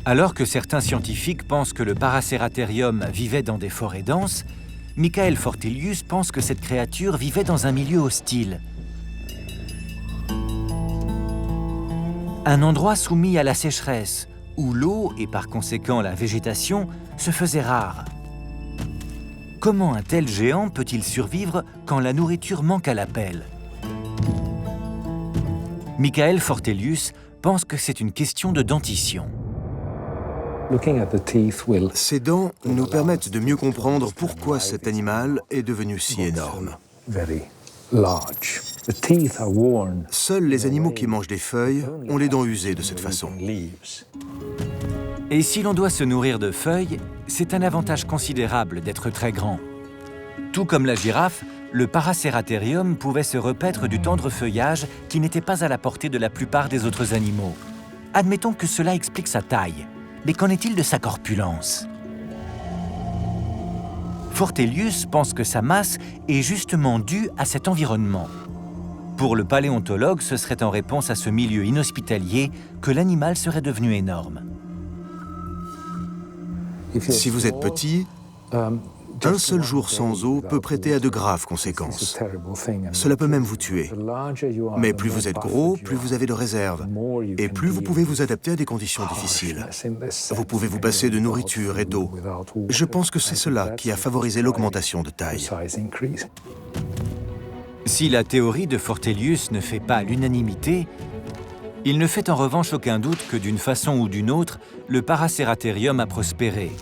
Alors que certains scientifiques pensent que le Paraceratherium vivait dans des forêts denses, Michael Fortelius pense que cette créature vivait dans un milieu hostile. Un endroit soumis à la sécheresse, où l'eau et par conséquent la végétation se faisaient rares. Comment un tel géant peut-il survivre quand la nourriture manque à l'appel? Michael Fortelius pense que c'est une question de dentition. Ces dents nous permettent de mieux comprendre pourquoi cet animal est devenu si énorme. Seuls les animaux qui mangent des feuilles ont les dents usées de cette façon. Et si l'on doit se nourrir de feuilles, c'est un avantage considérable d'être très grand. Tout comme la girafe, le Paraceratherium pouvait se repaître du tendre feuillage qui n'était pas à la portée de la plupart des autres animaux. Admettons que cela explique sa taille. Mais qu'en est-il de sa corpulence? Fortelius pense que sa masse est justement due à cet environnement. Pour le paléontologue, ce serait en réponse à ce milieu inhospitalier que l'animal serait devenu énorme. Si vous êtes petit, un seul jour sans eau peut prêter à de graves conséquences. Cela peut même vous tuer. Mais plus vous êtes gros, plus vous avez de réserves. Et plus vous pouvez vous adapter à des conditions difficiles. Vous pouvez vous passer de nourriture et d'eau. Je pense que c'est cela qui a favorisé l'augmentation de taille. Si la théorie de Fortelius ne fait pas l'unanimité, il ne fait en revanche aucun doute que d'une façon ou d'une autre, le Paraceratherium a prospéré.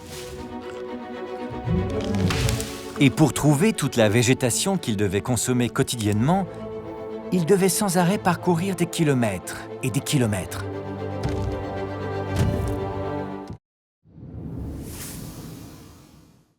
Et pour trouver toute la végétation qu'il devait consommer quotidiennement, il devait sans arrêt parcourir des kilomètres et des kilomètres.